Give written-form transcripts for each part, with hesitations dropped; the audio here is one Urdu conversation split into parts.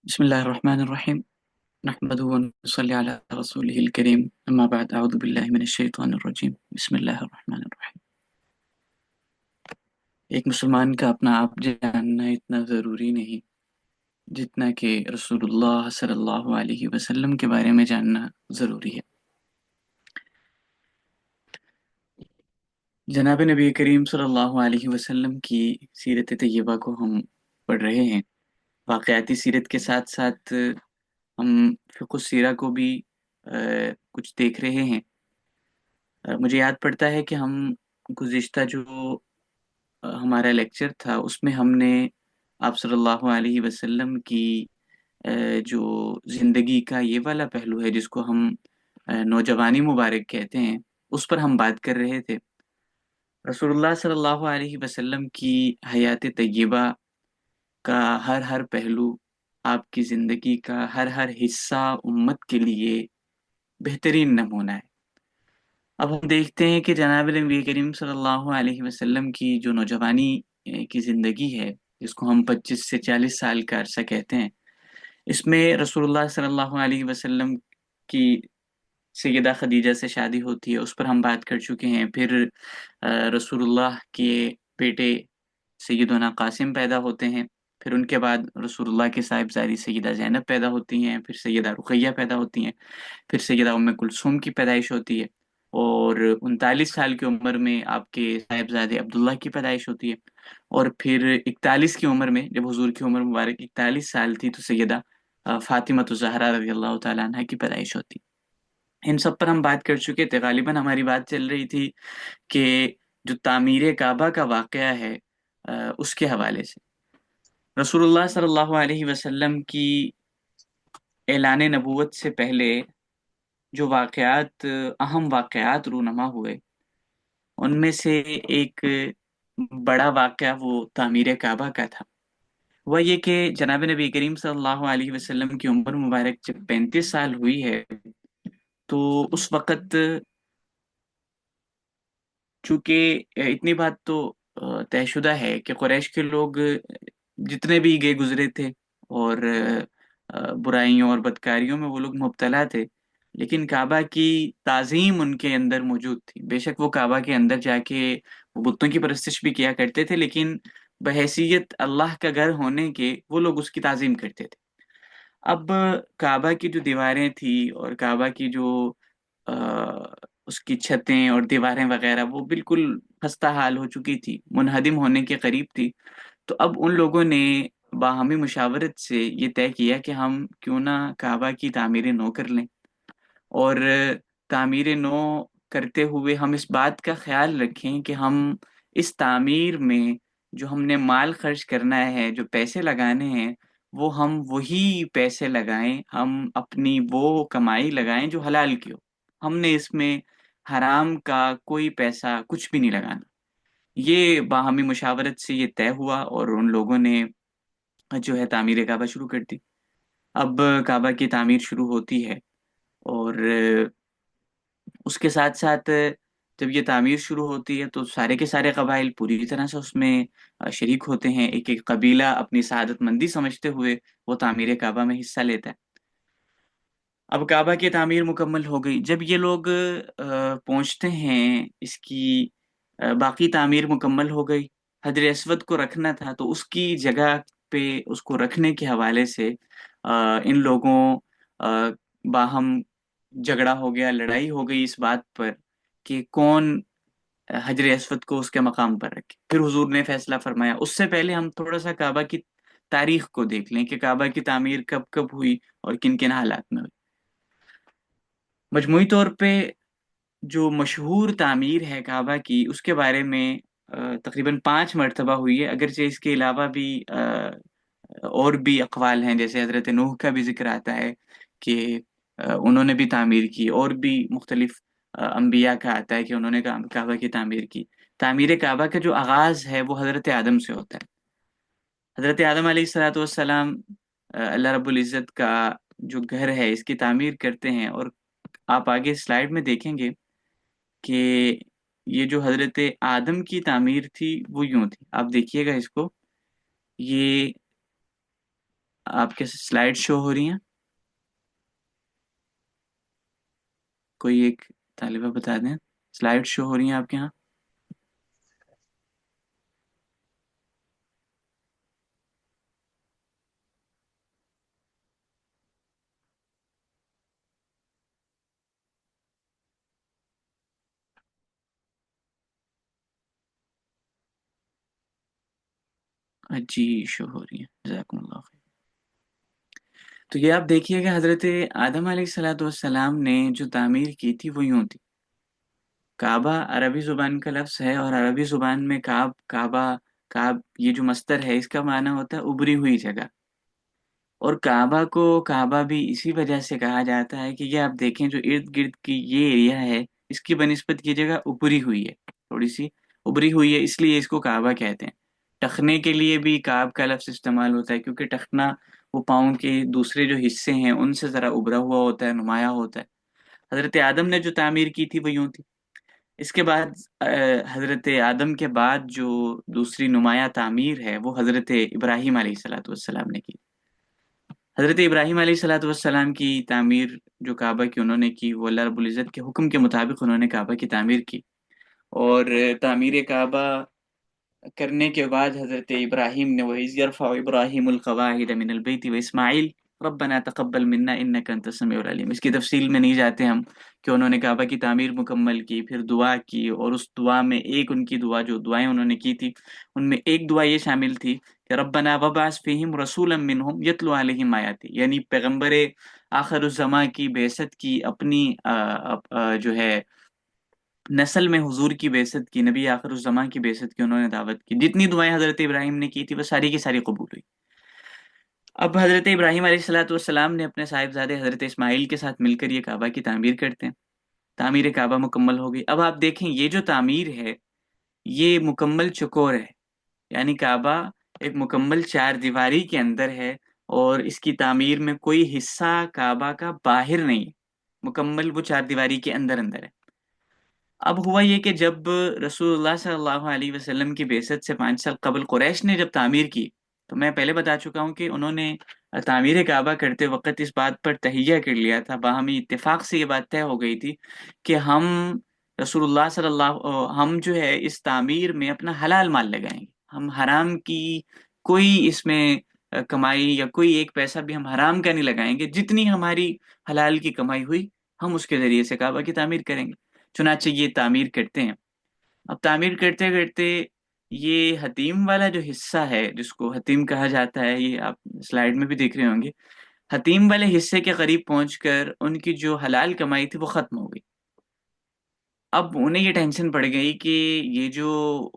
بسم الله الرحمن الرحيم. نحمده ونصلي على رسوله الكريم. أما بعد، أعوذ بالله من الشيطان الرجيم. بسم الله الرحمن الرحيم. ایک مسلمان کا اپنا آپ جاننا اتنا ضروری نہیں جتنا کہ رسول اللہ صلی اللہ علیہ وسلم کے بارے میں جاننا ضروری ہے. جناب نبی کریم صلی اللہ علیہ وسلم کی سیرت طیبہ کو ہم پڑھ رہے ہیں. واقعاتی سیرت کے ساتھ ساتھ ہم فقہ السیرہ کو بھی کچھ دیکھ رہے ہیں. مجھے یاد پڑتا ہے کہ ہم گزشتہ جو ہمارا لیکچر تھا اس میں ہم نے آپ صلی اللہ علیہ وسلم کی جو زندگی کا یہ والا پہلو ہے جس کو ہم نوجوانی مبارک کہتے ہیں، اس پر ہم بات کر رہے تھے. رسول اللہ صلی اللہ علیہ وسلم کی حیات طیبہ کا ہر پہلو، آپ کی زندگی کا ہر حصہ امت کے لیے بہترین نمونہ ہے. اب ہم دیکھتے ہیں کہ جناب نبی کریم صلی اللہ علیہ وسلم کی جو نوجوانی کی زندگی ہے، جس کو ہم 25 سے 40 سال کا عرصہ کہتے ہیں، اس میں رسول اللہ صلی اللہ علیہ وسلم کی سیدہ خدیجہ سے شادی ہوتی ہے، اس پر ہم بات کر چکے ہیں. پھر رسول اللہ کے بیٹے سیدنا قاسم پیدا ہوتے ہیں. پھر ان کے بعد رسول اللہ کے صاحبزادی سیدہ زینب پیدا ہوتی ہیں. پھر سیدہ رقیہ پیدا ہوتی ہیں. پھر سیدہ ام کلثوم کی پیدائش ہوتی ہے، اور 39 سال کی عمر میں آپ کے صاحبزادے عبداللہ کی پیدائش ہوتی ہے. اور پھر 41 کی عمر میں، جب حضور کی عمر مبارک 41 سال تھی، تو سیدہ فاطمۃ الزہرا رضی اللہ تعالیٰ عنہ کی پیدائش ہوتی. ان سب پر ہم بات کر چکے تھے. غالباً ہماری بات چل رہی تھی کہ جو تعمیر کعبہ کا واقعہ ہے، اس کے حوالے سے رسول اللہ صلی اللہ علیہ وسلم کی اعلان نبوت سے پہلے جو واقعات، اہم واقعات رونما ہوئے، ان میں سے ایک بڑا واقعہ وہ تعمیر کعبہ کا تھا. وہ یہ کہ جناب نبی کریم صلی اللہ علیہ وسلم کی عمر مبارک جب 35 سال ہوئی ہے، تو اس وقت چونکہ اتنی بات تو طے شدہ ہے کہ قریش کے لوگ جتنے بھی گئے گزرے تھے اور برائیوں اور بدکاریوں میں وہ لوگ مبتلا تھے، لیکن کعبہ کی تعظیم ان کے اندر موجود تھی. بے شک وہ کعبہ کے اندر جا کے وہ بتوں کی پرستش بھی کیا کرتے تھے، لیکن بحیثیت اللہ کا گھر ہونے کے وہ لوگ اس کی تعظیم کرتے تھے. اب کعبہ کی جو دیواریں تھی اور کعبہ کی جو آ، اس کی چھتیں اور دیواریں وغیرہ، وہ بالکل خستہ حال ہو چکی تھی، منہدم ہونے کے قریب تھی. تو اب ان لوگوں نے باہمی مشاورت سے یہ طے کیا کہ ہم کیوں نہ کعبہ کی تعمیر نو کر لیں، اور تعمیر نو کرتے ہوئے ہم اس بات کا خیال رکھیں کہ ہم اس تعمیر میں جو ہم نے مال خرچ کرنا ہے، جو پیسے لگانے ہیں، وہ ہم وہی پیسے لگائیں، ہم اپنی وہ کمائی لگائیں جو حلال کی ہو. ہم نے اس میں حرام کا کوئی پیسہ کچھ بھی نہیں لگانا. یہ باہمی مشاورت سے یہ طے ہوا، اور ان لوگوں نے جو ہے تعمیر کعبہ شروع کر دی. اب کعبہ کی تعمیر شروع ہوتی ہے، اور اس کے ساتھ ساتھ جب یہ تعمیر شروع ہوتی ہے تو سارے کے سارے قبائل پوری طرح سے اس میں شریک ہوتے ہیں. ایک ایک قبیلہ اپنی سعادت مندی سمجھتے ہوئے وہ تعمیر کعبہ میں حصہ لیتا ہے. اب کعبہ کی تعمیر مکمل ہو گئی. جب یہ لوگ پہنچتے ہیں، اس کی باقی تعمیر مکمل ہو گئی. حجر اسود کو رکھنا تھا، تو اس کی جگہ پہ اس کو رکھنے کے حوالے سے ان لوگوں باہم جھگڑا ہو گیا، لڑائی ہو گئی اس بات پر کہ کون حجر اسود کو اس کے مقام پر رکھے. پھر حضور نے فیصلہ فرمایا. اس سے پہلے ہم تھوڑا سا کعبہ کی تاریخ کو دیکھ لیں کہ کعبہ کی تعمیر کب کب ہوئی اور کن کن حالات میں ہوئی. مجموعی طور پہ جو مشہور تعمیر ہے کعبہ کی، اس کے بارے میں تقریباً 5 مرتبہ ہوئی ہے، اگرچہ اس کے علاوہ بھی اور بھی اقوال ہیں. جیسے حضرت نوح کا بھی ذکر آتا ہے کہ انہوں نے بھی تعمیر کی، اور بھی مختلف انبیاء کا آتا ہے کہ انہوں نے کعبہ کی تعمیر کی. تعمیر کعبہ کا جو آغاز ہے وہ حضرت آدم سے ہوتا ہے. حضرت آدم علیہ الصلوۃ والسلام اللہ رب العزت کا جو گھر ہے اس کی تعمیر کرتے ہیں. اور آپ آگے سلائیڈ میں دیکھیں گے کہ یہ جو حضرت آدم کی تعمیر تھی وہ یوں تھی. آپ دیکھیے گا اس کو. یہ آپ کے سلائڈ شو ہو رہی ہیں؟ کوئی ایک طالبہ بتا دیں، سلائڈ شو ہو رہی ہیں آپ کے یہاں؟ جی شو ہو رہی ہیں، جزاکم اللہ خیر۔ تو یہ آپ دیکھیے کہ حضرت آدم علیہ الصلوۃ والسلام نے جو تعمیر کی تھی وہ یوں تھی۔ کعبہ عربی زبان کا لفظ ہے، اور عربی زبان میں کعبہ، کعب یہ جو مصدر ہے اس کا معنی ہوتا ہے ابری ہوئی جگہ، اور کعبہ کو کعبہ بھی اسی وجہ سے کہا جاتا ہے کہ یہ آپ دیکھیں جو ارد گرد کی یہ ایریا ہے اس کی بنسبت یہ جگہ ابری ہوئی ہے، تھوڑی سی ابری ہوئی ہے، اس لیے اس کو کعبہ کہتے ہیں۔ ٹخنے کے لیے بھی کعب کا لفظ استعمال ہوتا ہے، کیونکہ ٹخنا وہ پاؤں کے دوسرے جو حصے ہیں ان سے ذرا ابھرا ہوا ہوتا ہے، نمایاں ہوتا ہے۔ حضرت آدم نے جو تعمیر کی تھی وہ یوں تھی۔ اس کے بعد حضرت آدم کے بعد جو دوسری نمایاں تعمیر ہے وہ حضرت ابراہیم علیہ الصلوۃ والسلام نے کی۔ حضرت ابراہیم علیہ الصلوۃ والسلام کی تعمیر جو کعبہ کی انہوں نے کی، وہ اللہ رب العزت کے حکم کے مطابق انہوں نے کعبہ کی تعمیر کی، اور تعمیر کعبہ کرنے کے بعد حضرت ابراہیم نے وَإِذْ يَرْفَعُ إِبْرَاهِيمُ الْقَوَاعِدَ مِنَ الْبَيْتِ وَإِسْمَاعِيلُ رَبَّنَا تَقَبَّلْ مِنَّا إِنَّكَ أَنْتَ السَّمِيعُ الْعَلِيمُ۔ اس کی تفصیل میں نہیں جاتے ہم کہ انہوں نے کعبہ کی تعمیر مکمل کی، پھر دعا کی، اور اس دعا میں ایک ان کی دعا جو دعائیں انہوں نے کی تھی ان میں ایک دعا یہ شامل تھی کہ ربنا وبعث فیہم رسولا منہم یتلو علیہم آیاتی، یعنی پیغمبر آخر الزماں کی بعثت کی، اپنی جو ہے نسل میں حضور کی بعثت کی، نبی آخر الزماں کی بعثت کی انہوں نے دعوت کی۔ جتنی دعائیں حضرت ابراہیم نے کی تھی وہ ساری کی ساری قبول ہوئی۔ اب حضرت ابراہیم علیہ الصلوۃ والسلام نے اپنے صاحبزادے حضرت اسماعیل کے ساتھ مل کر یہ کعبہ کی تعمیر کرتے ہیں۔ تعمیر کعبہ مکمل ہو گئی۔ اب آپ دیکھیں یہ جو تعمیر ہے یہ مکمل چکور ہے، یعنی کعبہ ایک مکمل چار دیواری کے اندر ہے، اور اس کی تعمیر میں کوئی حصہ کعبہ کا باہر نہیں ہے، مکمل وہ چار دیواری کے اندر اندر ہے۔ اب ہوا یہ کہ جب رسول اللہ صلی اللہ علیہ وسلم کی بعثت سے 5 سال قبل قریش نے جب تعمیر کی، تو میں پہلے بتا چکا ہوں کہ انہوں نے تعمیر کعبہ کرتے وقت اس بات پر تہیہ کر لیا تھا، باہمی اتفاق سے یہ بات طے ہو گئی تھی کہ ہم رسول اللہ صلی اللہ ہم جو ہے اس تعمیر میں اپنا حلال مال لگائیں گے، ہم حرام کی کوئی اس میں کمائی یا کوئی ایک پیسہ بھی ہم حرام کا نہیں لگائیں گے، جتنی ہماری حلال کی کمائی ہوئی ہم اس کے ذریعے سے کعبہ کی تعمیر کریں گے۔ چنانچہ یہ تعمیر کرتے ہیں۔ اب تعمیر کرتے کرتے یہ حتیم والا جو حصہ ہے جس کو حتیم کہا جاتا ہے، یہ آپ سلائیڈ میں بھی دیکھ رہے ہوں گے، حتیم والے حصے کے قریب پہنچ کر ان کی جو حلال کمائی تھی وہ ختم ہو گئی۔ اب انہیں یہ ٹینشن پڑ گئی کہ یہ جو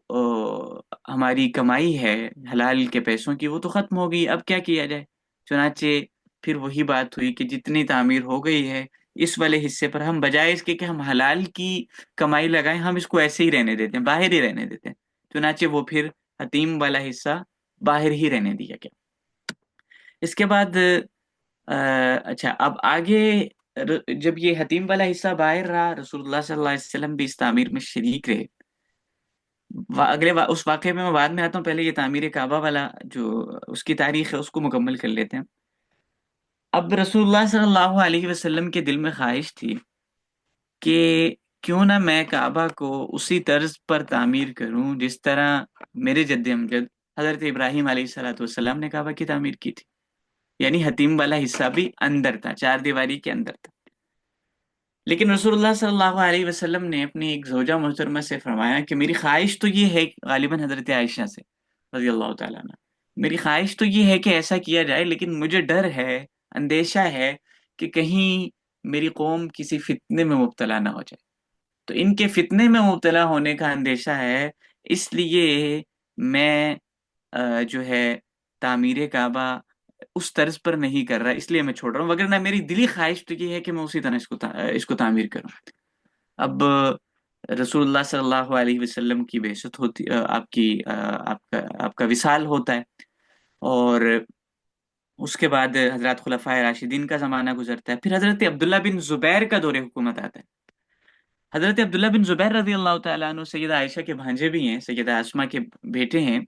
ہماری کمائی ہے حلال کے پیسوں کی وہ تو ختم ہو گئی، اب کیا کیا جائے؟ چنانچہ پھر وہی بات ہوئی کہ جتنی تعمیر ہو گئی ہے اس والے حصے پر ہم بجائے اس کے کہ ہم حلال کی کمائی لگائیں، ہم اس کو ایسے ہی رہنے دیتے ہیں، باہر ہی رہنے دیتے ہیں۔ چنانچہ وہ پھر حتیم والا حصہ باہر ہی رہنے دیا گیا۔ اس کے بعد اچھا اب آگے جب یہ حتیم والا حصہ باہر رہا، رسول اللہ صلی اللہ علیہ وسلم بھی اس تعمیر میں شریک رہے۔ اس واقعے میں بعد میں آتا ہوں، پہلے یہ تعمیر کعبہ والا جو اس کی تاریخ ہے اس کو مکمل کر لیتے ہیں۔ اب رسول اللہ صلی اللہ علیہ وسلم کے دل میں خواہش تھی کہ کیوں نہ میں کعبہ کو اسی طرز پر تعمیر کروں جس طرح میرے جد امجد حضرت ابراہیم علیہ الصلوۃ والسلام نے کعبہ کی تعمیر کی تھی، یعنی حتیم والا حصہ بھی اندر تھا، چار دیواری کے اندر تھا۔ لیکن رسول اللہ صلی اللہ علیہ وسلم نے اپنی ایک زوجہ محترمہ سے فرمایا کہ میری خواہش تو یہ ہے، غالباً حضرت عائشہ سے رضی اللہ تعالیٰ عنہ، میری خواہش تو یہ ہے کہ ایسا کیا جائے، لیکن مجھے ڈر ہے، اندیشہ ہے کہ کہیں میری قوم کسی فتنے میں مبتلا نہ ہو جائے، تو ان کے فتنے میں مبتلا ہونے کا اندیشہ ہے، اس لیے میں جو ہے تعمیر کعبہ اس طرز پر نہیں کر رہا، اس لیے میں چھوڑ رہا ہوں، وگرنہ میری دلی خواہش تو یہ ہے کہ میں اسی طرح اس کو تعمیر کروں۔ اب رسول اللہ صلی اللہ علیہ وسلم کی بعثت ہوتی، آپ کا وصال ہوتا ہے، اور اس کے بعد حضرات خلفائے راشدین کا زمانہ گزرتا ہے، پھر حضرت عبداللہ بن زبیر کا دور حکومت آتا ہے۔ حضرت عبداللہ بن زبیر رضی اللہ تعالیٰ عنہ سیدہ عائشہ کے بھانجے بھی ہیں، سیدہ اسماء کے بیٹے ہیں،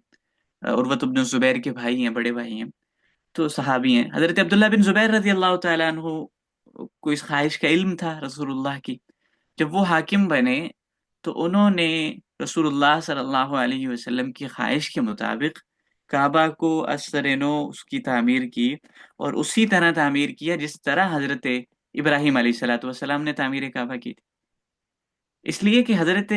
عروۃ بن زبیر کے بھائی ہیں، بڑے بھائی ہیں۔ تو صحابی ہیں حضرت عبداللہ بن زبیر رضی اللہ تعالیٰ عنہ کو اس خواہش کا علم تھا رسول اللہ کی. جب وہ حاکم بنے تو انہوں نے رسول اللہ صلی اللہ علیہ وسلم کی خواہش کے مطابق کعبہ کو اثر نو اس کی تعمیر کی، اور اسی طرح تعمیر کیا جس طرح حضرت ابراہیم علیہ الصلوۃ والسلام نے تعمیر کعبہ کی تھی. اس لیے کہ حضرت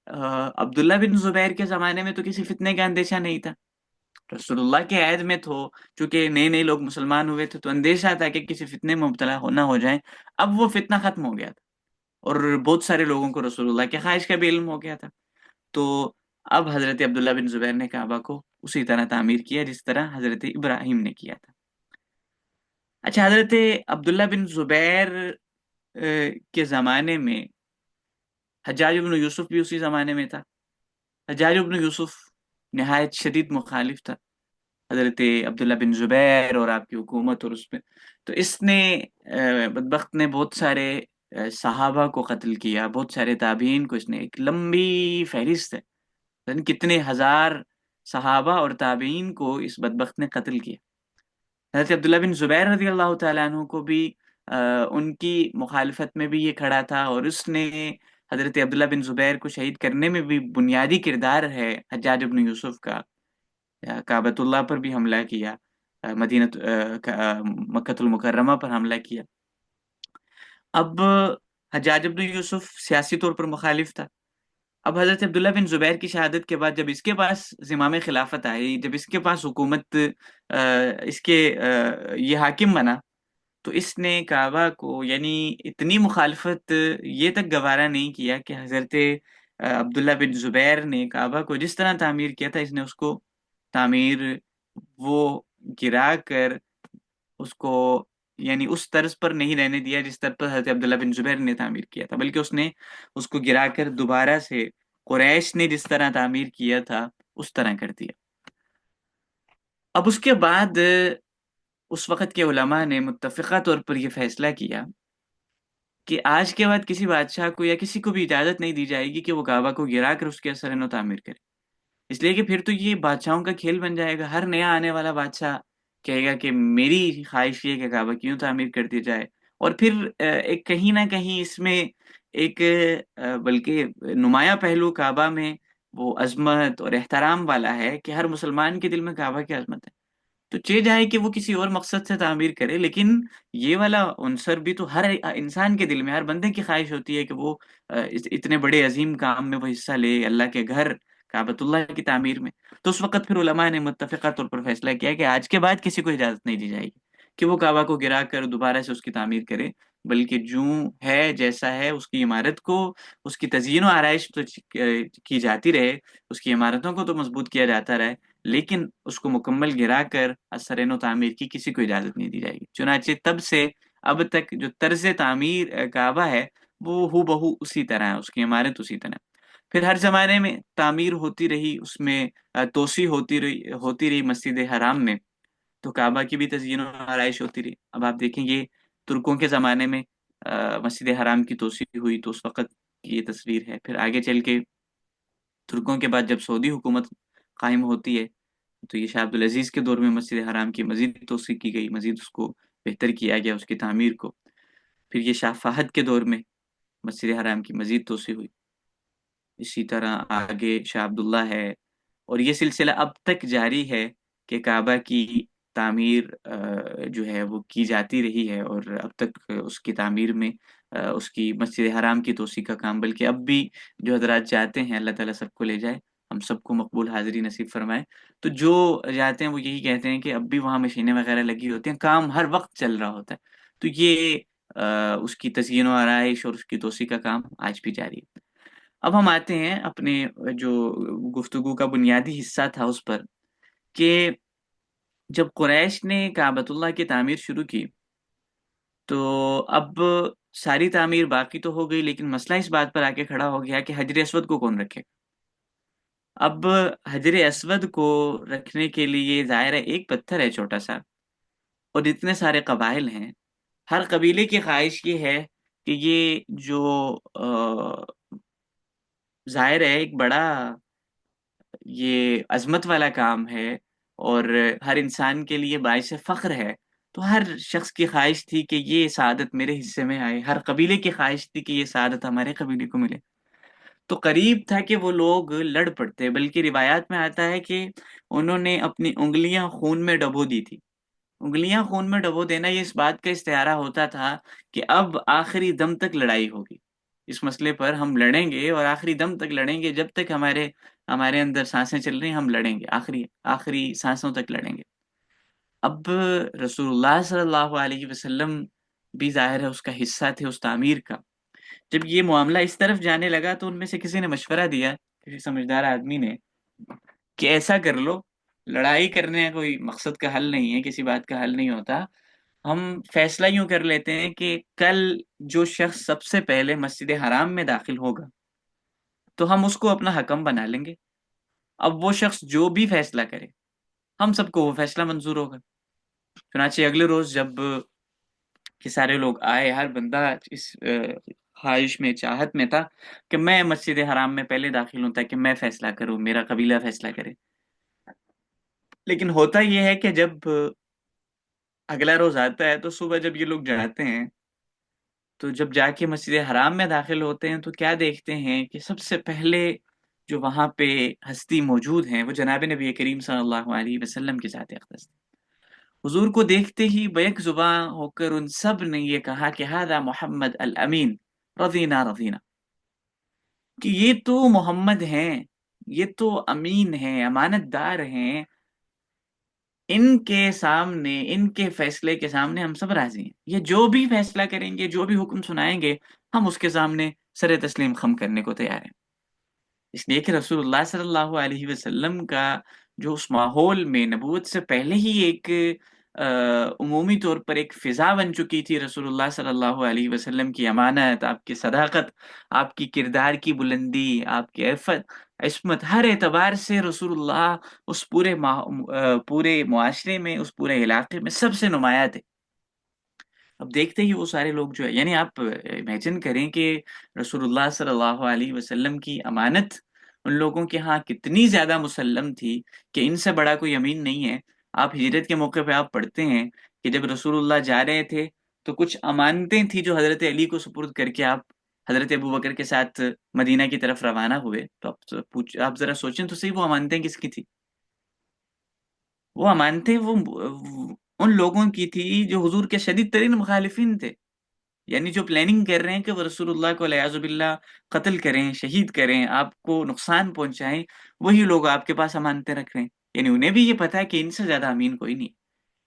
عبداللہ بن زبیر کے زمانے میں تو کسی فتنے کا اندیشہ نہیں تھا. رسول اللہ کے عہد میں تو چونکہ نئے نئے لوگ مسلمان ہوئے تھے تو اندیشہ تھا کہ کسی فتنے میں مبتلا نہ ہو جائیں. اب وہ فتنہ ختم ہو گیا تھا اور بہت سارے لوگوں کو رسول اللہ کے خواہش کا بھی علم ہو گیا تھا. تو اب حضرت عبداللہ بن زبیر نے کعبہ کو اسی طرح تعمیر کیا جس طرح حضرت ابراہیم نے کیا تھا. اچھا، حضرت عبداللہ بن زبیر کے زمانے میں حجاج بن یوسف بھی اسی زمانے میں تھا. حجاج بن یوسف نہایت شدید مخالف تھا حضرت عبداللہ بن زبیر اور آپ کی حکومت اور اس میں. تو اس نے بدبخت نے بہت سارے صحابہ کو قتل کیا، بہت سارے تابعین کو. اس نے ایک لمبی فہرست ہے، یعنی کتنے ہزار صحابہ اور تابعین کو اس بدبخت نے قتل کیا. حضرت عبداللہ بن زبیر رضی اللہ تعالیٰ عنہ کو بھی ان کی مخالفت میں بھی یہ کھڑا تھا، اور اس نے حضرت عبداللہ بن زبیر کو شہید کرنے میں بھی بنیادی کردار ہے حجاج بن یوسف کا. کعبۃ اللہ پر بھی حملہ کیا، مدینہ مکۃ المکرمہ پر حملہ کیا. اب حجاج بن یوسف سیاسی طور پر مخالف تھا. اب حضرت عبداللہ بن زبیر کی شہادت کے بعد جب اس کے پاس زمام خلافت آئی، جب اس کے پاس حکومت اس کے یہ حاکم بنا، تو اس نے کعبہ کو یعنی اتنی مخالفت یہ تک گوارا نہیں کیا کہ حضرت عبداللہ بن زبیر نے کعبہ کو جس طرح تعمیر کیا تھا اس نے اس کو تعمیر وہ گرا کر اس کو یعنی اس طرز پر نہیں رہنے دیا جس طرح پر حضرت عبداللہ بن زبیر نے تعمیر کیا تھا، بلکہ اس نے اس کو گرا کر دوبارہ سے قریش نے جس طرح تعمیر کیا تھا اس طرح کر دیا. اب اس کے بعد اس وقت کے علماء نے متفقہ طور پر یہ فیصلہ کیا کہ آج کے بعد کسی بادشاہ کو یا کسی کو بھی اجازت نہیں دی جائے گی کہ وہ کعبہ کو گرا کر اس کے اثر نو تعمیر کرے. اس لیے کہ پھر تو یہ بادشاہوں کا کھیل بن جائے گا. ہر نیا آنے والا بادشاہ کہے گا کہ میری خواہش یہ ہے کہ کعبہ کیوں تعمیر کر دی جائے. اور پھر ایک کہیں نہ کہیں اس میں ایک بلکہ نمایاں پہلو کعبہ میں وہ عظمت اور احترام والا ہے کہ ہر مسلمان کے دل میں کعبہ کی عظمت ہے. تو چاہے جائے کہ وہ کسی اور مقصد سے تعمیر کرے، لیکن یہ والا عنصر بھی تو ہر انسان کے دل میں، ہر بندے کی خواہش ہوتی ہے کہ وہ اتنے بڑے عظیم کام میں وہ حصہ لے، اللہ کے گھر کعبۃ اللہ کی تعمیر میں. تو اس وقت پھر علماء نے متفقہ طور پر فیصلہ کیا کہ آج کے بعد کسی کو اجازت نہیں دی جائے گی کہ وہ کعبہ کو گرا کر دوبارہ سے اس کی تعمیر کرے، بلکہ جوں ہے جیسا ہے اس کی عمارت کو، اس کی تزئین و آرائش تو کی جاتی رہے، اس کی عمارتوں کو تو مضبوط کیا جاتا رہے، لیکن اس کو مکمل گرا کر اثر نو تعمیر کی کسی کو اجازت نہیں دی جائے گی. چنانچہ تب سے اب تک جو طرز تعمیر کعبہ ہے وہ ہو بہو اسی طرح ہے، اس کی عمارت اسی طرح. پھر ہر زمانے میں تعمیر ہوتی رہی، اس میں توسیع ہوتی رہی مسجد حرام میں، تو کعبہ کی بھی تزئین و آرائش ہوتی رہی. اب آپ دیکھیں یہ ترکوں کے زمانے میں مسجد حرام کی توسیع ہوئی تو اس وقت کی یہ تصویر ہے. پھر آگے چل کے ترکوں کے بعد جب سعودی حکومت قائم ہوتی ہے تو یہ شاہ عبدالعزیز کے دور میں مسجد حرام کی مزید توسیع کی گئی، مزید اس کو بہتر کیا گیا اس کی تعمیر کو. پھر یہ شاہ فہد کے دور میں مسجد حرام کی مزید توسیع ہوئی. اسی طرح آگے شاہ عبداللہ ہے، اور یہ سلسلہ اب تک جاری ہے کہ کعبہ کی تعمیر جو ہے وہ کی جاتی رہی ہے، اور اب تک اس کی تعمیر میں اس کی مسجد حرام کی توسیع کا کام، بلکہ اب بھی جو حضرات جاتے ہیں اللہ تعالیٰ سب کو لے جائے، ہم سب کو مقبول حاضری نصیب فرمائے. تو جو جاتے ہیں وہ یہی کہتے ہیں کہ اب بھی وہاں مشینیں وغیرہ لگی ہوتی ہیں، کام ہر وقت چل رہا ہوتا ہے. تو یہ اس کی تزئین و آرائش اور اس کی توسیع کا کام آج بھی جاری ہے. اب ہم آتے ہیں اپنے جو گفتگو کا بنیادی حصہ تھا اس پر، کہ جب قریش نے کعبۃ اللہ کی تعمیر شروع کی تو اب ساری تعمیر باقی تو ہو گئی، لیکن مسئلہ اس بات پر آ کے کھڑا ہو گیا کہ حجر اسود کو کون رکھے. اب حجر اسود کو رکھنے کے لیے ظاہر ہے ایک پتھر ہے چھوٹا سا، اور اتنے سارے قبائل ہیں، ہر قبیلے کی خواہش یہ ہے کہ یہ جو ظاہر ہے ایک بڑا یہ عظمت والا کام ہے، اور ہر انسان کے لیے باعث فخر ہے، تو ہر شخص کی خواہش تھی کہ یہ سعادت میرے حصے میں آئے، ہر قبیلے کی خواہش تھی کہ یہ سعادت ہمارے قبیلے کو ملے۔ تو قریب تھا کہ وہ لوگ لڑ پڑتے، بلکہ روایات میں آتا ہے کہ انہوں نے اپنی انگلیاں خون میں ڈبو دی تھی۔ انگلیاں خون میں ڈبو دینا یہ اس بات کا استعارہ ہوتا تھا کہ اب آخری دم تک لڑائی ہوگی، اس مسئلے پر ہم لڑیں گے اور آخری دم تک لڑیں گے، جب تک ہمارے اندر سانسیں چل رہی ہیں ہم لڑیں گے، آخری آخری سانسوں تک لڑیں گے۔ اب رسول اللہ صلی اللہ علیہ وسلم بھی ظاہر ہے اس کا حصہ تھے اس تعمیر کا۔ جب یہ معاملہ اس طرف جانے لگا تو ان میں سے کسی نے مشورہ دیا، کسی سمجھدار آدمی نے، کہ ایسا کر لو، لڑائی کرنے کا کوئی مقصد کا حل نہیں ہے، کسی بات کا حل نہیں ہوتا، ہم فیصلہ یوں کر لیتے ہیں کہ کل جو شخص سب سے پہلے مسجد حرام میں داخل ہوگا تو ہم اس کو اپنا حکم بنا لیں گے، اب وہ شخص جو بھی فیصلہ کرے ہم سب کو وہ فیصلہ منظور ہوگا۔ چنانچہ اگلے روز جب کہ سارے لوگ آئے، ہر بندہ اس خواہش میں، چاہت میں تھا کہ میں مسجد حرام میں پہلے داخل ہوں تاکہ میں فیصلہ کروں، میرا قبیلہ فیصلہ کرے۔ لیکن ہوتا یہ ہے کہ جب اگلا روز آتا ہے تو صبح جب یہ لوگ جاتے ہیں تو جب جا کے مسجد حرام میں داخل ہوتے ہیں تو کیا دیکھتے ہیں کہ سب سے پہلے جو وہاں پہ ہستی موجود ہیں وہ جناب نبی کریم صلی اللہ علیہ وسلم کی ذات اقدس تھی۔ حضور کو دیکھتے ہی بیک زباں ہو کر ان سب نے یہ کہا کہ ہذا محمد الامین، رضینا رضینا، کہ یہ تو محمد ہیں، یہ تو امین ہیں، امانت دار ہیں، ان کے سامنے، ان کے فیصلے کے سامنے ہم سب راضی ہیں، یہ جو بھی فیصلہ کریں گے، جو بھی حکم سنائیں گے ہم اس کے سامنے سر تسلیم خم کرنے کو تیار ہیں۔ اس لیے کہ رسول اللہ صلی اللہ علیہ وسلم کا جو اس ماحول میں نبوت سے پہلے ہی ایک عمومی طور پر ایک فضا بن چکی تھی، رسول اللہ صلی اللہ علیہ وسلم کی امانت، آپ کی صداقت، آپ کی کردار کی بلندی، آپ کی عفت، عصمت، ہر اعتبار سے رسول اللہ اس پورے معاشرے میں، اس پورے علاقے میں سب سے نمایاں تھے۔ اب دیکھتے ہی وہ سارے لوگ جو ہے، یعنی آپ امیجن کریں کہ رسول اللہ صلی اللہ علیہ وسلم کی امانت ان لوگوں کے ہاں کتنی زیادہ مسلم تھی کہ ان سے بڑا کوئی امین نہیں ہے۔ آپ ہجرت کے موقع پہ آپ پڑھتے ہیں کہ جب رسول اللہ جا رہے تھے تو کچھ امانتیں تھیں جو حضرت علی کو سپرد کر کے آپ حضرت ابو بکر کے ساتھ مدینہ کی طرف روانہ ہوئے، تو آپ ذرا سوچیں تو صحیح، وہ امانتیں کس کی تھی؟ وہ امانتیں ان لوگوں کی تھی جو حضور کے شدید ترین مخالفین تھے، یعنی جو پلاننگ کر رہے ہیں کہ وہ رسول اللہ کو والعیاذ باللہ قتل کریں، شہید کریں، آپ کو نقصان پہنچائیں، وہی لوگ آپ کے پاس امانتیں رکھ رہے ہیں۔ یعنی انہیں بھی یہ پتا ہے کہ ان سے زیادہ امین کوئی نہیں،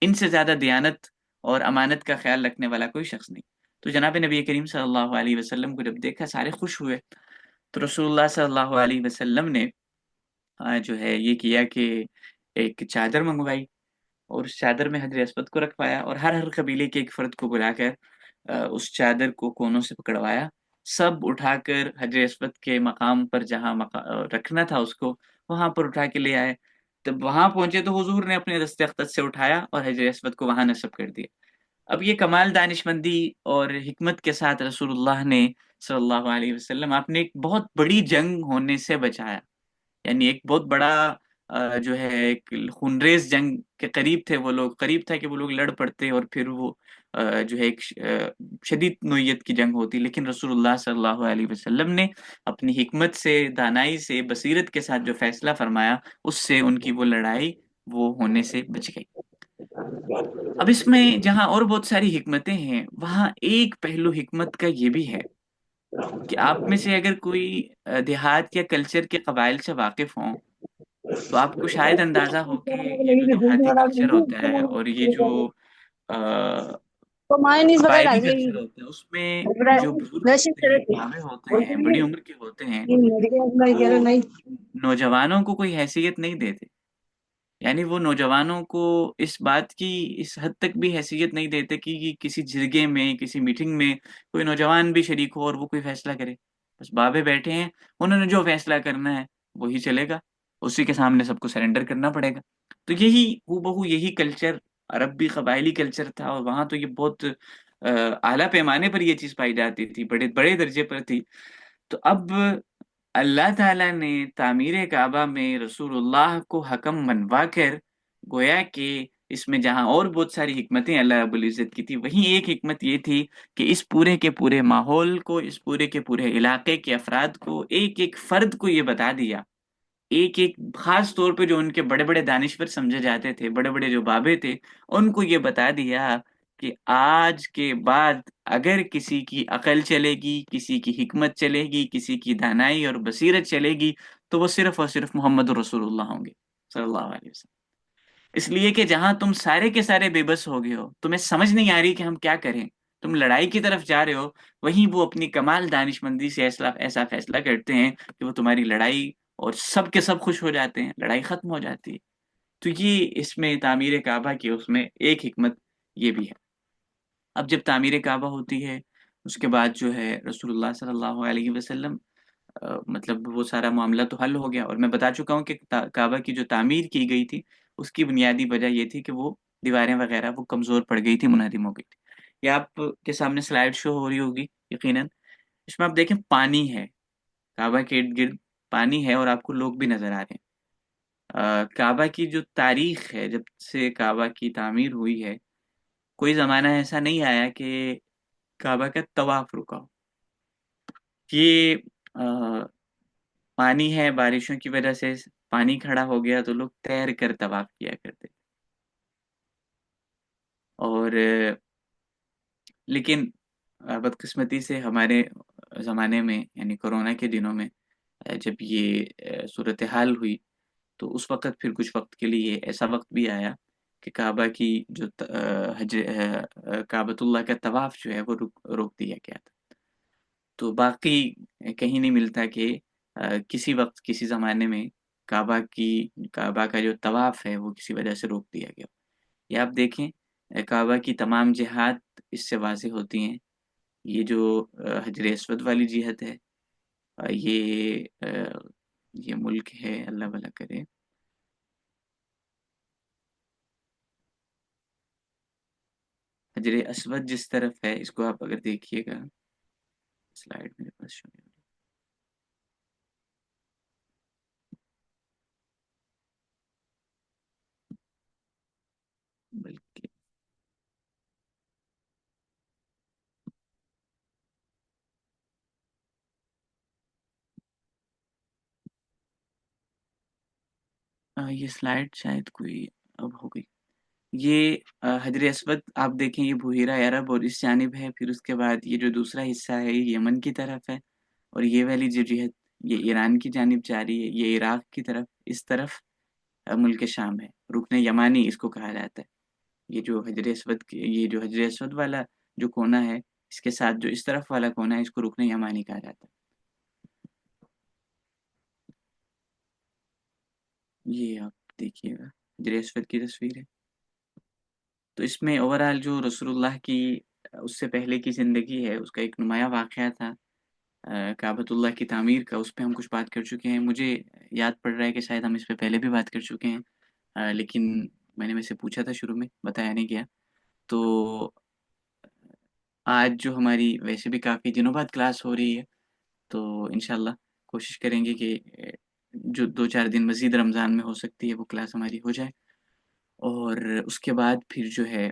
ان سے زیادہ دیانت اور امانت کا خیال رکھنے والا کوئی شخص نہیں۔ تو جناب نبی کریم صلی اللہ علیہ وسلم کو جب دیکھا سارے خوش ہوئے، تو رسول اللہ صلی اللہ علیہ وسلم نے جو ہے یہ کیا کہ ایک چادر منگوائی اور اس چادر میں حجر اسود کو رکھوایا اور ہر قبیلے کے ایک فرد کو بلا کر اس چادر کو کونوں سے پکڑوایا، سب اٹھا کر حجر اسود کے مقام پر جہاں رکھنا تھا اس کو وہاں پر اٹھا کے لے آئے۔ جب وہاں پہنچے تو حضور نے اپنے دست اقدس سے اٹھایا اور حجر اسود کو وہاں نصب کر دیا۔ اب یہ کمال دانشمندی اور حکمت کے ساتھ رسول اللہ نے صلی اللہ علیہ وسلم آپ نے ایک بہت بڑی جنگ ہونے سے بچایا، یعنی ایک بہت بڑا جو ہے ایک خونریز جنگ کے قریب تھے وہ لوگ، قریب تھا کہ وہ لوگ لڑ پڑتے اور پھر وہ جو ہے ایک شدید نوعیت کی جنگ ہوتی، لیکن رسول اللہ صلی اللہ علیہ وسلم نے اپنی حکمت سے، دانائی سے، بصیرت کے ساتھ جو فیصلہ فرمایا اس سے ان کی وہ لڑائی وہ ہونے سے بچ گئی۔ اب اس میں جہاں اور بہت ساری حکمتیں ہیں وہاں ایک پہلو حکمت کا یہ بھی ہے کہ آپ میں سے اگر کوئی دیہات یا کلچر کے قبائل سے واقف ہوں تو آپ کو شاید اندازہ ہو کہ یہ جو دیہاتی کلچر ہوتا ہے اور یہ جو قبائلی کلچر ہوتا ہے اس میں جو بزرگ ہوتے ہیں، بڑے ہوتے ہیں، بڑی عمر کے ہوتے ہیں، وہ نوجوانوں کو کوئی حیثیت نہیں دیتے، یعنی وہ نوجوانوں کو اس بات کی اس حد تک بھی حیثیت نہیں دیتے کہ کسی جرگے میں، کسی میٹنگ میں کوئی نوجوان بھی شریک ہو اور وہ کوئی فیصلہ کرے۔ بس بابے بیٹھے ہیں، انہوں نے جو فیصلہ کرنا ہے وہی چلے گا، اسی کے سامنے سب کو سرنڈر کرنا پڑے گا۔ تو یہی ہو بہو یہی کلچر عربی قبائلی کلچر تھا، اور وہاں تو یہ بہت اعلیٰ پیمانے پر یہ چیز پائی جاتی تھی، بڑے بڑے درجے پر تھی۔ تو اب اللہ تعالیٰ نے تعمیر کعبہ میں رسول اللہ کو حکم منوا کر گویا کہ اس میں جہاں اور بہت ساری حکمتیں اللہ رب العزت کی تھی، وہیں ایک حکمت یہ تھی کہ اس پورے کے پورے ماحول کو، اس پورے کے پورے علاقے کے افراد کو، ایک ایک فرد کو یہ بتا دیا، ایک ایک خاص طور پہ جو ان کے بڑے بڑے دانشور سمجھے جاتے تھے، بڑے بڑے جو بابے تھے، ان کو یہ بتا دیا کہ آج کے بعد اگر کسی کی عقل چلے گی، کسی کی حکمت چلے گی، کسی کی دانائی اور بصیرت چلے گی، تو وہ صرف اور صرف محمد رسول اللہ ہوں گے صلی اللہ علیہ وسلم۔ اس لیے کہ جہاں تم سارے کے سارے بے بس ہو گئے ہو، تمہیں سمجھ نہیں آ رہی کہ ہم کیا کریں، تم لڑائی کی طرف جا رہے ہو، وہیں وہ اپنی کمال دانش مندی سے ایسا ایسا فیصلہ کرتے ہیں کہ وہ تمہاری لڑائی، اور سب کے سب خوش ہو جاتے ہیں، لڑائی ختم ہو جاتی ہے۔ تو یہ اس میں تعمیر کعبہ کی اس میں ایک حکمت یہ بھی ہے۔ اب جب تعمیر کعبہ ہوتی ہے، اس کے بعد جو ہے رسول اللہ صلی اللہ علیہ وسلم مطلب وہ سارا معاملہ تو حل ہو گیا، اور میں بتا چکا ہوں کہ کعبہ کی جو تعمیر کی گئی تھی، اس کی بنیادی وجہ یہ تھی کہ وہ دیواریں وغیرہ وہ کمزور پڑ گئی تھی، منہدم ہو گئی تھی۔ یہ آپ کے سامنے سلائیڈ شو ہو رہی ہوگی یقیناً۔ اس میں آپ دیکھیں پانی ہے، کعبہ کے ارد گرد پانی ہے، اور آپ کو لوگ بھی نظر آ رہے ہیں۔ کعبہ کی جو تاریخ ہے، جب سے کعبہ کی تعمیر ہوئی ہے، کوئی زمانہ ایسا نہیں آیا کہ کعبہ کا طواف رکا ہو۔ یہ پانی ہے، بارشوں کی وجہ سے پانی کھڑا ہو گیا تو لوگ تیر کر طواف کیا کرتے، اور لیکن بدقسمتی سے ہمارے زمانے میں یعنی کورونا کے دنوں میں جب یہ صورتحال ہوئی، تو اس وقت پھر کچھ وقت کے لیے ایسا وقت بھی آیا کہ کعبہ کی جو کعبۃ اللہ کا طواف جو ہے وہ روک دیا گیا تھا۔ تو باقی کہیں نہیں ملتا کہ کسی وقت کسی زمانے میں کعبہ کا جو طواف ہے وہ کسی وجہ سے روک دیا گیا۔ یہ آپ دیکھیں کعبہ کی تمام جہات اس سے واضح ہوتی ہیں۔ یہ جو حجر اسود والی جہت ہے، یہ ملک ہے، اللہ بھلا کرے، حجر اسود جس طرف ہے، اس کو آپ اگر دیکھیے گا، سلائیڈ میرے پاس شو نہیں ہو رہی، بلکہ یہ سلائیڈ شاید کوئی اب ہو گئی۔ یہ حجر اسود آپ دیکھیں، یہ بحیرہ عرب اور اس جانب ہے، پھر اس کے بعد یہ جو دوسرا حصہ ہے یہ یمن کی طرف ہے، اور یہ والی جو جہت یہ ایران کی جانب جا رہی ہے، یہ عراق کی طرف، اس طرف ملک شام ہے، رکن یمانی اس کو کہا جاتا ہے۔ یہ جو حجر اسود والا جو کونا ہے، اس کے ساتھ جو اس طرف والا کونا ہے، اس کو رکن یمانی کہا جاتا ہے۔ یہ آپ دیکھیے گا حجر اسود کی تصویر ہے۔ تو اس میں اوورآل جو رسول اللہ کی اس سے پہلے کی زندگی ہے، اس کا ایک نمایاں واقعہ تھا کعبۃ اللہ کی تعمیر کا، اس پہ ہم کچھ بات کر چکے ہیں۔ مجھے یاد پڑ رہا ہے کہ شاید ہم اس پہ پہلے بھی بات کر چکے ہیں، لیکن میں نے سے پوچھا تھا شروع میں، بتایا نہیں گیا۔ تو آج جو ہماری ویسے بھی کافی دنوں بعد کلاس ہو رہی ہے، تو انشاءاللہ کوشش کریں گے کہ جو 2-4 دن مزید رمضان میں ہو سکتی ہے وہ کلاس ہماری ہو جائے، اور اس کے بعد پھر جو ہے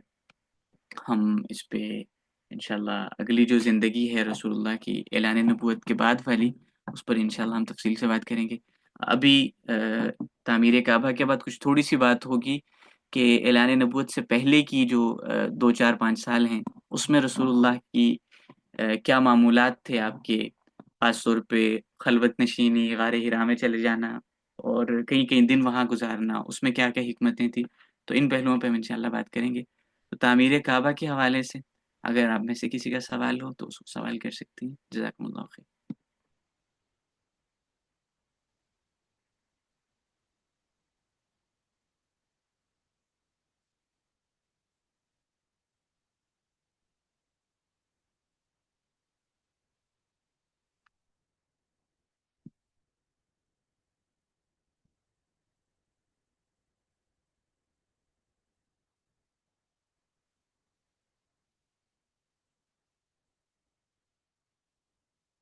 ہم اس پہ انشاءاللہ اگلی جو زندگی ہے رسول اللہ کی اعلان نبوت کے بعد والی، اس پر انشاءاللہ ہم تفصیل سے بات کریں گے۔ ابھی تعمیر کعبہ کے بعد کچھ تھوڑی سی بات ہوگی کہ اعلان نبوت سے پہلے کی جو 2-4-5 سال ہیں، اس میں رسول اللہ کی کیا معمولات تھے آپ کے، خاص طور پہ خلوت نشینی، غار ہرا میں چلے جانا، اور کئی کئی دن وہاں گزارنا، اس میں کیا کیا حکمتیں تھیں، تو ان پہلوؤں پہ ہم انشاءاللہ بات کریں گے۔ تو تعمیر کعبہ کے حوالے سے اگر آپ میں سے کسی کا سوال ہو تو اس کو سوال کر سکتی ہیں۔ جزاکم اللہ خیر۔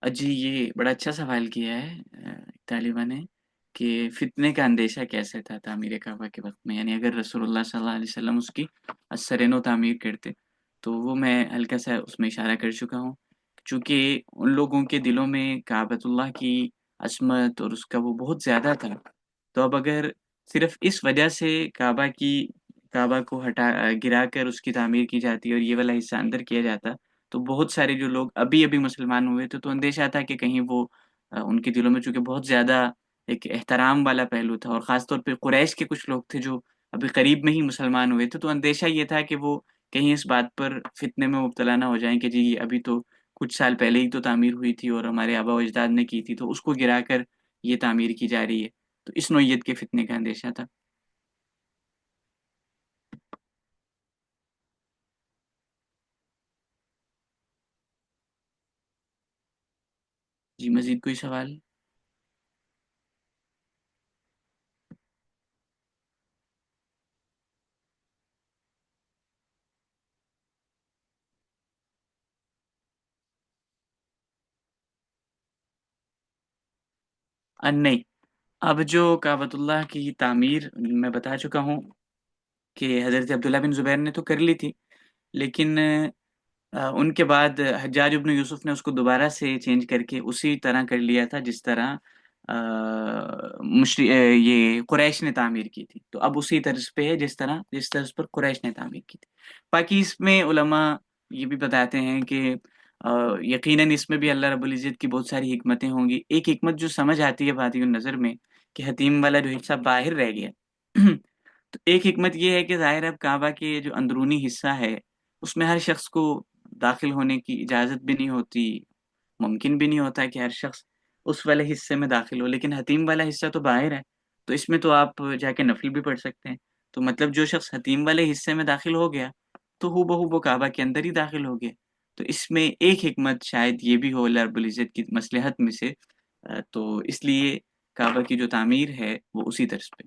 جی یہ بڑا اچھا سوال کیا ہے طالبہ نے۔ کہ فتنے کا اندیشہ کیسے تھا تعمیر کعبہ کے وقت میں، یعنی اگر رسول اللہ صلی اللہ علیہ وسلم اس کی ازسرِ نو تعمیر کرتے تو وہ میں ہلکا سا اس میں اشارہ کر چکا ہوں، چونکہ ان لوگوں کے دلوں میں کعبۃ اللہ کی عظمت اور اس کا وہ بہت زیادہ تھا، تو اب اگر صرف اس وجہ سے کعبہ کو گرا کر اس کی تعمیر کی جاتی اور یہ والا حصہ اندر کیا جاتا، تو بہت سارے جو لوگ ابھی ابھی مسلمان ہوئے تھے تو اندیشہ تھا کہ کہیں وہ ان کے دلوں میں چونکہ بہت زیادہ ایک احترام والا پہلو تھا، اور خاص طور پہ قریش کے کچھ لوگ تھے جو ابھی قریب میں ہی مسلمان ہوئے تھے، تو اندیشہ یہ تھا کہ وہ کہیں اس بات پر فتنے میں مبتلا نہ ہو جائیں کہ جی ابھی تو کچھ سال پہلے ہی تو تعمیر ہوئی تھی اور ہمارے آبا و اجداد نے کی تھی، تو اس کو گرا کر یہ تعمیر کی جا رہی ہے، تو اس نوعیت کے فتنے کا اندیشہ تھا۔ جی مزید کوئی سوال؟ نہیں، اب جو کعبۃ اللہ کی تعمیر میں بتا چکا ہوں کہ حضرت عبداللہ بن زبیر نے تو کر لی تھی، لیکن ان کے بعد حجاج ابن یوسف نے اس کو دوبارہ سے چینج کر کے اسی طرح کر لیا تھا جس طرح یہ قریش نے تعمیر کی تھی، تو اب اسی طرز پہ ہے جس طرز پر قریش نے تعمیر کی تھی۔ باقی اس میں علماء یہ بھی بتاتے ہیں کہ یقیناً اس میں بھی اللہ رب العزت کی بہت ساری حکمتیں ہوں گی۔ ایک حکمت جو سمجھ آتی ہے بادی النظر میں کہ حتیم والا جو حصہ باہر رہ گیا تو ایک حکمت یہ ہے کہ ظاہر ہے اب کعبہ کے جو اندرونی حصہ ہے اس میں ہر شخص کو داخل ہونے کی اجازت بھی نہیں ہوتی، ممکن بھی نہیں ہوتا ہے کہ ہر شخص اس والے حصے میں داخل ہو، لیکن حتیم والا حصہ تو باہر ہے، تو اس میں تو آپ جا کے نفل بھی پڑھ سکتے ہیں، تو مطلب جو شخص حتیم والے حصے میں داخل ہو گیا تو ہو بہو وہ کعبہ کے اندر ہی داخل ہو گیا، تو اس میں ایک حکمت شاید یہ بھی ہو اللہ رب العزت کی مصلحت میں سے، تو اس لیے کعبہ کی جو تعمیر ہے وہ اسی طرز پہ۔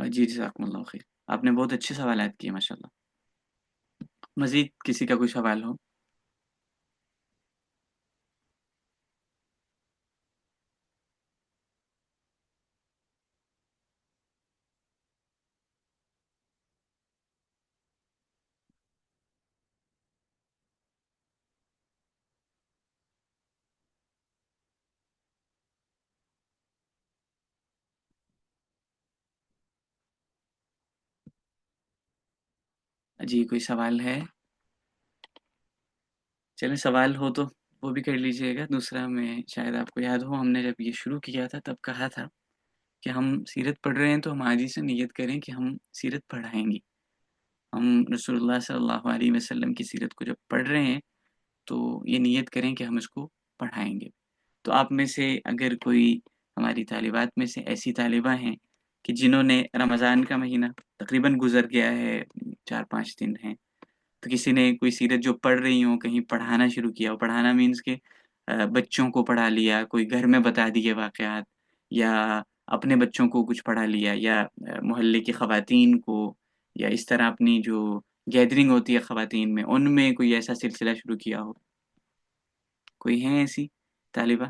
جی جزاکم اللہ خیر، آپ نے بہت اچھے سوالات کیے ماشاء اللہ۔ مزید کسی کا کوئی سوال ہو؟ جی کوئی سوال ہے؟ چلیں سوال ہو تو وہ بھی کر لیجئے گا۔ دوسرا میں شاید آپ کو یاد ہو ہم نے جب یہ شروع کیا تھا تب کہا تھا کہ ہم سیرت پڑھ رہے ہیں تو ہم آج ہی سے نیت کریں کہ ہم سیرت پڑھائیں گے۔ ہم رسول اللہ صلی اللہ علیہ وسلم کی سیرت کو جب پڑھ رہے ہیں تو یہ نیت کریں کہ ہم اس کو پڑھائیں گے۔ تو آپ میں سے اگر کوئی ہماری طالبات میں سے ایسی طالبہ ہیں کہ جنہوں نے رمضان کا مہینہ تقریباً گزر گیا ہے، 4-5 دن ہیں، تو کسی نے کوئی سیرت جو پڑھ رہی ہوں کہیں پڑھانا شروع کیا ہو، پڑھانا مینس کہ بچوں کو پڑھا لیا، کوئی گھر میں بتا دیے واقعات، یا اپنے بچوں کو کچھ پڑھا لیا، یا محلے کی خواتین کو، یا اس طرح اپنی جو گیدرنگ ہوتی ہے خواتین میں ان میں کوئی ایسا سلسلہ شروع کیا ہو، کوئی ہیں ایسی طالبہ؟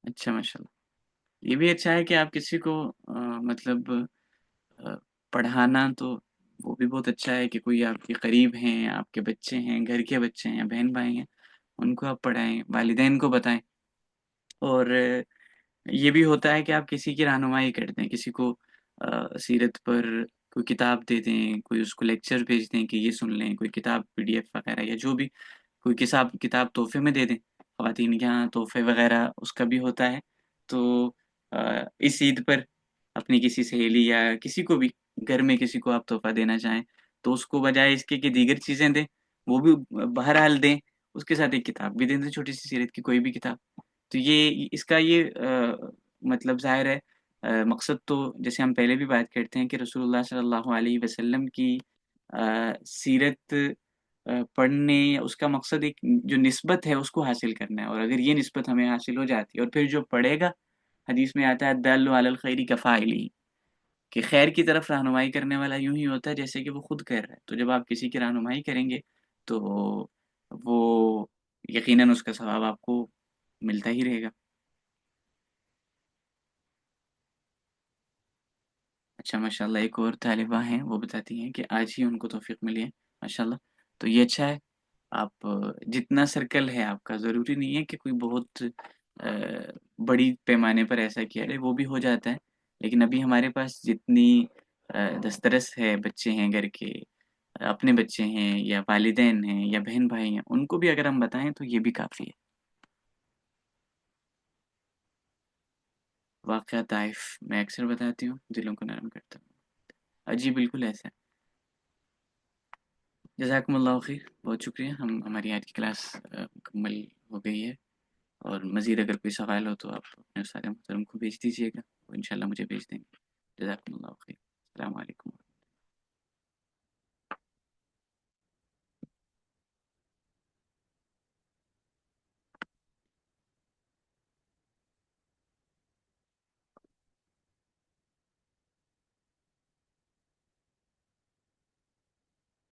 اچھا ماشاء اللہ، یہ بھی اچھا ہے کہ آپ کسی کو مطلب آ، پڑھانا تو وہ بھی بہت اچھا ہے کہ کوئی آپ کے قریب ہیں، آپ کے بچے ہیں، گھر کے بچے ہیں، بہن بھائی ہیں، ان کو آپ پڑھائیں، والدین کو بتائیں، اور یہ بھی ہوتا ہے کہ آپ کسی کی رہنمائی کر دیں، کسی کو سیرت پر کوئی کتاب دے دیں، کوئی اس کو لیکچر بھیج دیں کہ یہ سن لیں، کوئی کتاب PDF وغیرہ یا جو بھی کوئی کتاب تحفے میں دے دیں، خواتین کے یہاں تحفے وغیرہ اس کا بھی ہوتا ہے، تو اس عید پر اپنی کسی سہیلی یا کسی کو بھی گھر میں کسی کو آپ تحفہ دینا چاہیں تو اس کو بجائے اس کے کہ دیگر چیزیں دیں وہ بھی بہرحال دیں، اس کے ساتھ ایک کتاب بھی دے دیں، چھوٹی سی سیرت کی کوئی بھی کتاب. تو یہ اس کا یہ مطلب ظاہر ہے مقصد تو جیسے ہم پہلے بھی بات کرتے ہیں کہ رسول اللہ صلی اللہ علیہ وسلم کی سیرت پڑھنے اس کا مقصد ایک جو نسبت ہے اس کو حاصل کرنا ہے، اور اگر یہ نسبت ہمیں حاصل ہو جاتی ہے اور پھر جو پڑھے گا، حدیث میں آتا ہے الدال علی الخیر کفاعلی، کہ خیر کی طرف رہنمائی کرنے والا یوں ہی ہوتا ہے جیسے کہ وہ خود کر رہا ہے. تو جب آپ کسی کی رہنمائی کریں گے تو وہ یقیناً اس کا ثواب آپ کو ملتا ہی رہے گا. اچھا ماشاء اللہ ایک اور طالبہ ہیں وہ بتاتی ہیں کہ آج ہی ان کو توفیق ملی ہے ماشاء اللہ. تو یہ اچھا ہے. آپ جتنا سرکل ہے آپ کا ضروری نہیں ہے کہ کوئی بہت بڑی پیمانے پر ایسا کیا جائے، وہ بھی ہو جاتا ہے. لیکن ابھی ہمارے پاس جتنی دسترس ہے، بچے ہیں گھر کے، اپنے بچے ہیں یا والدین ہیں یا بہن بھائی ہیں، ان کو بھی اگر ہم بتائیں تو یہ بھی کافی ہے. واقعہ طائف میں اکثر بتاتی ہوں، دلوں کو نرم کرتا ہوں. جی بالکل ایسا ہے. جزاکم اللہ خیر، بہت شکریہ. ہماری آج کی کلاس مکمل ہو گئی ہے، اور مزید اگر کوئی سوال ہو تو آپ اپنے استاد محترم کو بھیج دیجیے گا، وہ انشاءاللہ مجھے بھیج دیں گے. جزاکم اللہ خیر. السلام علیکم.